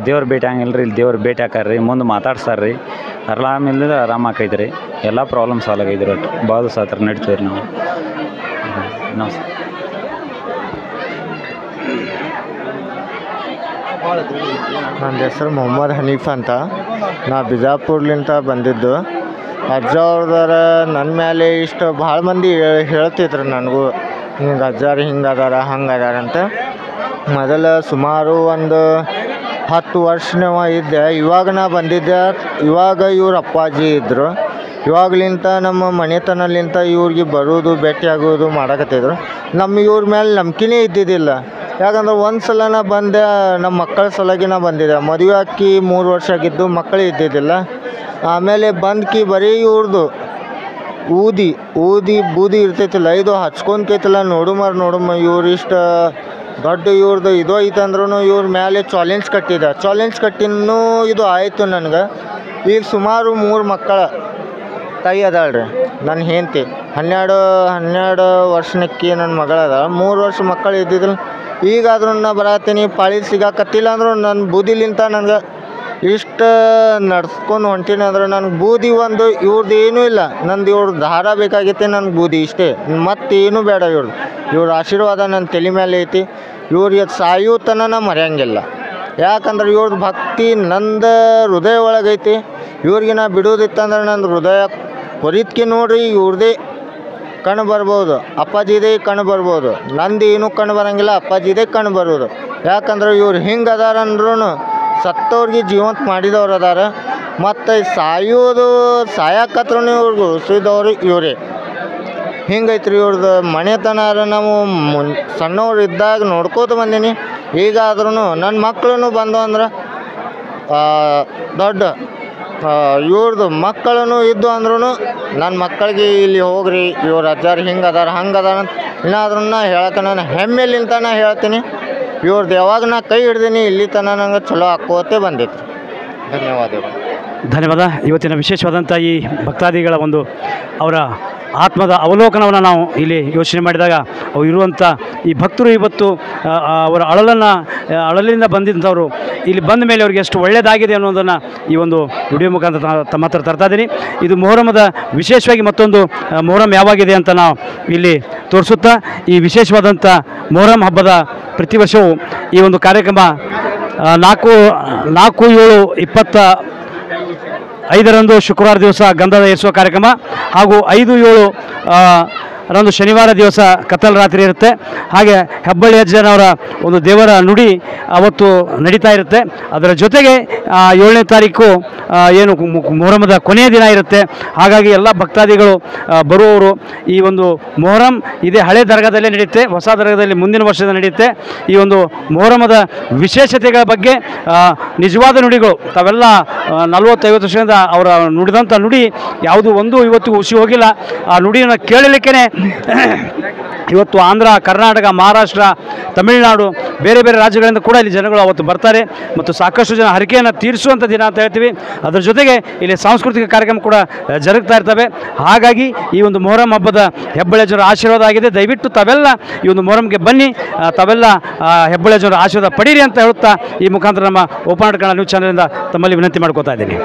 ದೇವ್ರ ಭೇಟಿ ಹಂಗಿಲ್ಲ ರೀ. ಇಲ್ಲಿ ದೇವ್ರ ಭೇಟಿ ಹಾಕಾರ ರೀ, ಮುಂದೆ ಮಾತಾಡ್ಸಾರ ರೀ. ಆರಾಮಿಲ್ಲದ ಆರಾಮ ಆಕೈತೆ ರೀ. ಎಲ್ಲ ಪ್ರಾಬ್ಲಮ್ ಸಾಲ್ವ್ ಆಗೈತ್ರಿ. ಒಟ್ಟು ಭಾಳ ದಿವಸ ಆತ್ರ ನಡೀತೀವಿ ರೀ ನಾವು. ನಮಸ್ಕಾರ. ನನ್ನ ಹೆಸರು ಮೊಹಮ್ಮದ್ ಹನೀಫ್ ಅಂತ. ನಾ ಬಿಜಾಪುರ್ಲಿಂದ ಬಂದಿದ್ದು. ಅಜ್ಜ ಅವ್ರದಾರ ನನ್ನ ಮೇಲೆ ಇಷ್ಟು ಭಾಳ ಮಂದಿ ಹೇಳ್ತಿದ್ರು ನನಗೂ, ಹಿಂಗೆ ಅಜ್ಜಾರು ಹಿಂಗೆ ಅದಾರ ಹಂಗೆ ಅದಾರ ಅಂತ. ಮೊದಲು ಸುಮಾರು ಒಂದು 10 ವರ್ಷನವ ಇದ್ದೆ. ಇವಾಗ ನಾ ಬಂದಿದ್ದೆ. ಇವಾಗ ಇವ್ರ ಅಪ್ಪಾಜಿ ಇದ್ದರು. ಇವಾಗಲಿಂತ ನಮ್ಮ ಮನೆತನಲಿಂತ ಇವ್ರಿಗೆ ಬರೋದು ಭೇಟಿಯಾಗೋದು ಮಾಡಕತ್ತಿದ್ರು. ಇವ್ರ ಮೇಲೆ ನಂಬಿಕೆನೇ ಇದ್ದಿದ್ದಿಲ್ಲ. ಯಾಕಂದ್ರೆ ಒಂದು ಸಲ ನಾ ಬಂದೆ, ನಮ್ಮ ಮಕ್ಕಳ ಸಲುವಾಗಿ ನಾ ಬಂದಿದ್ದೆ. ಮದುವೆ ಹಾಕಿ 3 ವರ್ಷ ಆಗಿದ್ದು, ಮಕ್ಕಳು ಇದ್ದಿದ್ದಿಲ್ಲ. ಆಮೇಲೆ ಬಂದ್ಕಿ ಬರೀ ಇವ್ರದ್ದು ಬೂದಿ ಇರ್ತೈತಿಲ್ಲ, ಇದು ಹಚ್ಕೊಂತೈತಿಲ್ಲ. ನೋಡುಮ ಇವ್ರು ಇಷ್ಟು ದೊಡ್ಡ ಇವ್ರದ್ದು ಇದು ಐತಂದ್ರೂ ಇವ್ರ ಮೇಲೆ ಚಾಲೆಂಜ್ ಕಟ್ಟಿನೂ ಇದು ಆಯಿತು ನನಗೆ. ಈಗ ಸುಮಾರು 3 ಮಕ್ಕಳ ತಾಯಿ ಅದಾಳ್ರಿ ನನ್ನ ಹೆಂಡತಿ. 12 ವರ್ಷನಕ್ಕಿ ನನ್ನ ಮಗಳದ. 3 ವರ್ಷ ಮಕ್ಕಳು ಇದ್ದಿದ್ದಿಲ್ಲ. ಈಗಾದ್ರೂ ನಾ ಬರತ್ತೀನಿ, ಪಾಳಿ ಸಿಗಾಕತ್ತಿಲ್ಲ ಅಂದರೂ ನನ್ನ ಬೂದಿಲಿಂತ ನನಗೆ ಇಷ್ಟು ನಡ್ಸ್ಕೊಂಡು ಹೊಂಟೀನಿ ಅಂದ್ರೆ ನನಗೆ ಬೂದಿ ಒಂದು ಇವ್ರದ್ದು ಏನೂ ಇಲ್ಲ. ನಂದು ಇವ್ರದ್ದು ದಾರ ಬೇಕಾಗೈತೆ, ನನಗೆ ಬೂದಿ ಇಷ್ಟೇ, ಮತ್ತೇನೂ ಬೇಡ. ಇವ್ರ ಆಶೀರ್ವಾದ ನನ್ನ ತಲೆ ಮೇಲೆ ಐತಿ. ಇವ್ರಿಗೆ ಸಾಯೋ ತನಕ ನಾ ಮರೆಯಂಗಿಲ್ಲ. ಯಾಕಂದ್ರೆ ಇವ್ರದ್ದು ಭಕ್ತಿ ನಂದು ಹೃದಯ ಒಳಗೈತಿ. ಇವ್ರಿಗೆ ನಾ ಬಿಡೋದಿತ್ತಂದ್ರೆ ನಂದು ಹೃದಯ ಕೊರಿದ್ಕೆ ನೋಡ್ರಿ ಇವ್ರದೇ ಕಣ್ಣು ಬರ್ಬೋದು, ಅಪ್ಪಾಜಿದೇ ಕಣ್ಣು ಬರ್ಬೋದು. ನಂದು ಏನೂ ಕಣ್ಣು ಬರೋಂಗಿಲ್ಲ, ಅಪ್ಪಾಜಿದೇ ಕಣ್ಣು ಬರೋದು. ಯಾಕಂದ್ರೆ ಇವ್ರು ಹಿಂಗೆ ಅದಾರ ಅಂದ್ರೂ ಸತ್ತವ್ರಿಗೆ ಜೀವಂತ ಮಾಡಿದವ್ರು ಅದಾರ. ಮತ್ತು ಸಾಯಕತ್ರೂ ಇವ್ರಿಗೆ ಉಳಿಸಿದವ್ರು ಇವರೇ. ಹಿಂಗೈತ್ರಿ ಇವ್ರದ್ದು ಮನೆತನ. ನಾವು ಸಣ್ಣವ್ರು ಇದ್ದಾಗ ನೋಡ್ಕೋತ ಬಂದೀನಿ. ಈಗಾದ್ರೂ ನನ್ನ ಮಕ್ಕಳು ಬಂದು ಅಂದ್ರೆ ದೊಡ್ಡ ಇವ್ರದ್ದು ಮಕ್ಕಳೂ ಇದ್ದು ಅಂದ್ರೂ ನನ್ನ ಮಕ್ಕಳಿಗೆ ಇಲ್ಲಿ ಹೋಗ್ರಿ, ಇವ್ರ ಅಜ್ಜಾರು ಹಿಂಗೆ ಅದಾರ ಹಂಗೆ ಅದಾರ ಅಂತ ಏನಾದ್ರೂ ಹೇಳಕ್ಕೆ ನಾನು ಹೆಮ್ಮೆಲಿಂತ ನಾ ಹೇಳ್ತೀನಿ. ಇವ್ರದ್ದು ಯಾವಾಗ ನಾ ಕೈ ಹಿಡ್ದೀನಿ ಇಲ್ಲಿ ತನಕ ನಂಗೆ ಚಲೋ ಹಾಕೋತೆ ಬಂದಿತ್ತು. ಧನ್ಯವಾದ. ಇವತ್ತಿನ ವಿಶೇಷವಾದಂಥ ಈ ಭಕ್ತಾದಿಗಳ ಒಂದು ಅವರ ಆತ್ಮದ ಅವಲೋಕನವನ್ನು ನಾವು ಇಲ್ಲಿ ಯೋಚನೆ ಮಾಡಿದಾಗ ಅವು ಇರುವಂಥ ಈ ಭಕ್ತರು ಇವತ್ತು ಅವರ ಅಳಲಿಂದ ಬಂದಂಥವರು ಇಲ್ಲಿ ಬಂದ ಮೇಲೆ ಅವ್ರಿಗೆ ಎಷ್ಟು ಒಳ್ಳೆಯದಾಗಿದೆ ಅನ್ನೋದನ್ನು ಈ ಒಂದು ವಿಡಿಯೋ ಮುಖಾಂತರ ತಮ್ಮ ಹತ್ರ ತರ್ತಾ ಇದ್ದೀನಿ. ಇದು ಮೊಹರಮದ ವಿಶೇಷವಾಗಿ ಮತ್ತೊಂದು ಮೊಹರಂ ಯಾವಾಗಿದೆ ಅಂತ ನಾವು ಇಲ್ಲಿ ತೋರಿಸುತ್ತಾ ಈ ವಿಶೇಷವಾದಂಥ ಮೊಹರಂ ಹಬ್ಬದ ಪ್ರತಿ ವರ್ಷವೂ ಈ ಒಂದು ಕಾರ್ಯಕ್ರಮ 4/7/25 ಶುಕ್ರವಾರ ದಿವಸ ಗಂಧದ ಏರಿಸುವ ಕಾರ್ಯಕ್ರಮ ಹಾಗೂ 5/7 ರಂದು ಶನಿವಾರ ದಿವಸ ಕತ್ತಲ ರಾತ್ರಿ ಇರುತ್ತೆ. ಹಾಗೆ ಹೆಬ್ಬಳ್ಳಿ ಅಜ್ಜನವರ ಒಂದು ದೇವರ ನುಡಿ ಅವತ್ತು ನಡೀತಾ ಇರುತ್ತೆ. ಅದರ ಜೊತೆಗೆ 7ನೇ ತಾರೀಕು ಏನು ಮೊಹರಮದ ಕೊನೆಯ ದಿನ ಇರುತ್ತೆ. ಹಾಗಾಗಿ ಎಲ್ಲ ಭಕ್ತಾದಿಗಳು ಬರುವವರು ಈ ಒಂದು ಮೊಹರಂ ಇದೇ ಹಳೆ ದರ್ಗಾದಲ್ಲೇ ನಡೆಯುತ್ತೆ, ಹೊಸ ದರ್ಗಾದಲ್ಲಿ ಮುಂದಿನ ವರ್ಷದ ನಡೆಯುತ್ತೆ. ಈ ಒಂದು ಮೊಹರಮದ ವಿಶೇಷತೆಗಳ ಬಗ್ಗೆ ನಿಜವಾದ ನುಡಿಗಳು ತಾವೆಲ್ಲ 40-50 ವರ್ಷದಿಂದ ಅವರ ನುಡಿದಂಥ ನುಡಿ ಯಾವುದು ಒಂದು ಇವತ್ತು ಹುಸಿ ಹೋಗಿಲ್ಲ. ಆ ನುಡಿಯನ್ನು ಕೇಳಲಿಕ್ಕೇ ಇವತ್ತು ಆಂಧ್ರ, ಕರ್ನಾಟಕ, ಮಹಾರಾಷ್ಟ್ರ, ತಮಿಳುನಾಡು ಬೇರೆ ಬೇರೆ ರಾಜ್ಯಗಳಿಂದ ಕೂಡ ಇಲ್ಲಿ ಜನಗಳು ಅವತ್ತು ಬರ್ತಾರೆ ಮತ್ತು ಸಾಕಷ್ಟು ಜನ ಹರಕೆಯನ್ನು ತೀರಿಸುವಂಥ ದಿನ ಅಂತ ಹೇಳ್ತೀವಿ. ಅದರ ಜೊತೆಗೆ ಇಲ್ಲಿ ಸಾಂಸ್ಕೃತಿಕ ಕಾರ್ಯಕ್ರಮ ಕೂಡ ಜರುಗ್ತಾ ಇರ್ತವೆ. ಹಾಗಾಗಿ ಈ ಒಂದು ಮೊಹರಂ ಹಬ್ಬದ ಹೆಬ್ಬಳ್ಳಿ ಜನರ ಆಶೀರ್ವಾದ ಆಗಿದೆ. ದಯವಿಟ್ಟು ತಾವೆಲ್ಲ ಈ ಒಂದು ಮೊಹರಂಗೆ ಬನ್ನಿ, ತಾವೆಲ್ಲ ಹೆಬ್ಬಳ್ಳಿ ಜನರ ಆಶೀರ್ವಾದ ಪಡೀರಿ ಅಂತ ಹೇಳುತ್ತಾ ಈ ಮುಖಾಂತರ ನಮ್ಮ ಓಪನ್ ಕನ್ನಡ ನ್ಯೂಸ್ ಚಾನಲಿಂದ ತಮ್ಮಲ್ಲಿ ವಿನಂತಿ ಮಾಡ್ಕೋತಾ ಇದ್ದೀನಿ.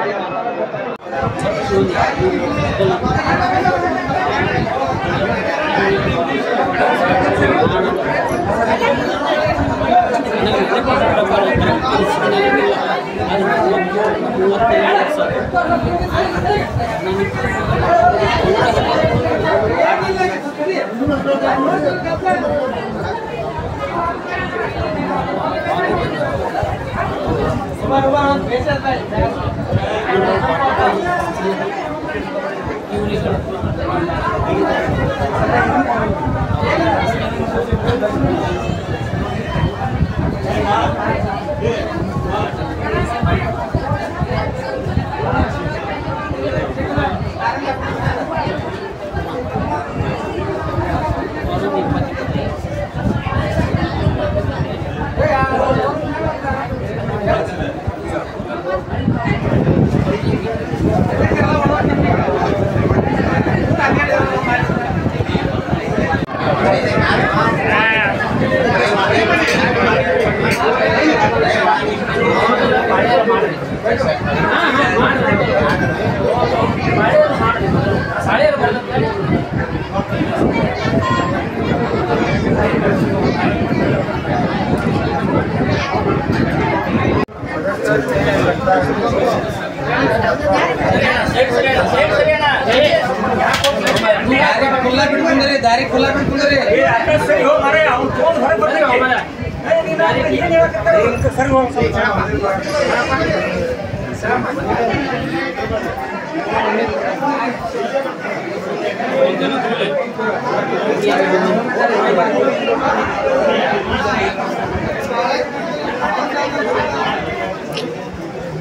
ದಾರಿ ಖುಲ್ಲಾ ಬಿಟ್ಕೊಂಡ್ರಿ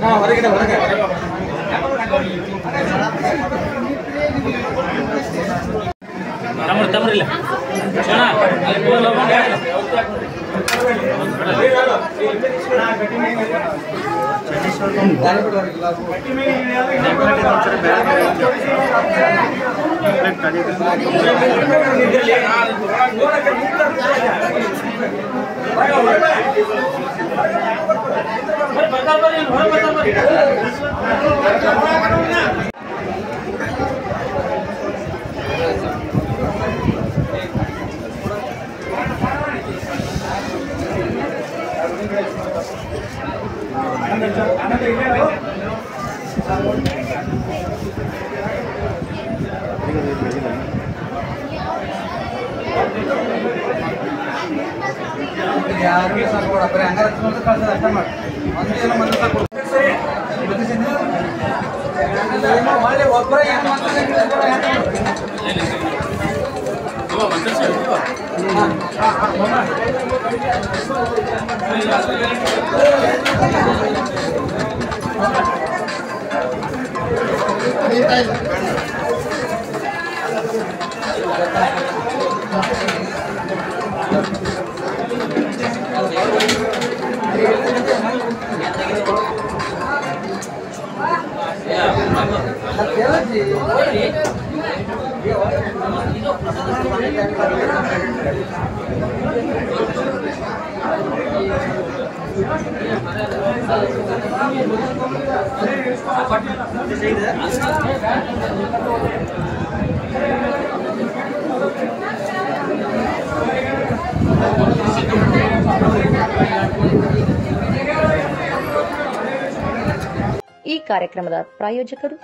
ಹೊರಗಡೆ ತಮ್ರಿಲ್ಲ ಯಾರು ಸಾಕೋಡ ಬರೀ ಹಂಗಾರ ಕಳ್ಸೋದು ಅರ್ಥ ಮಾಡಿ ಒಂದೇನು ಮನಸ್ಸು ಒಳ್ಳೆ ಒಬ್ಬರ ಏನು ಈ ಕಾರ್ಯಕ್ರಮದ ಪ್ರಾಯೋಜಕರು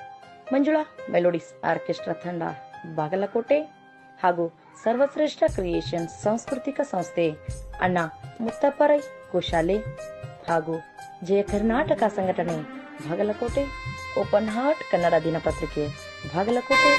ಮಂಜುಳಾ ಮೆಲೋಡಿಸ್ ಆರ್ಕೆಸ್ಟ್ರಾ ತಂಡ ಬಾಗಲಕೋಟೆ ಹಾಗೂ ಸರ್ವಶ್ರೇಷ್ಠ ಕ್ರಿಯೇಷನ್ಸ್ ಸಾಂಸ್ಕೃತಿಕ ಸಂಸ್ಥೆ ಅಣ್ಣ ಮುತ್ತಪ್ಪರೈ ಗೋಶಾಲೆ ಹಾಗೂ ಜಯ ಕರ್ನಾಟಕ ಸಂಘಟನೆ ಬಾಗಲಕೋಟೆ, ಓಪನ್ ಹಾರ್ಟ್ ಕನ್ನಡ ದಿನಪತ್ರಿಕೆ ಬಾಗಲಕೋಟೆ.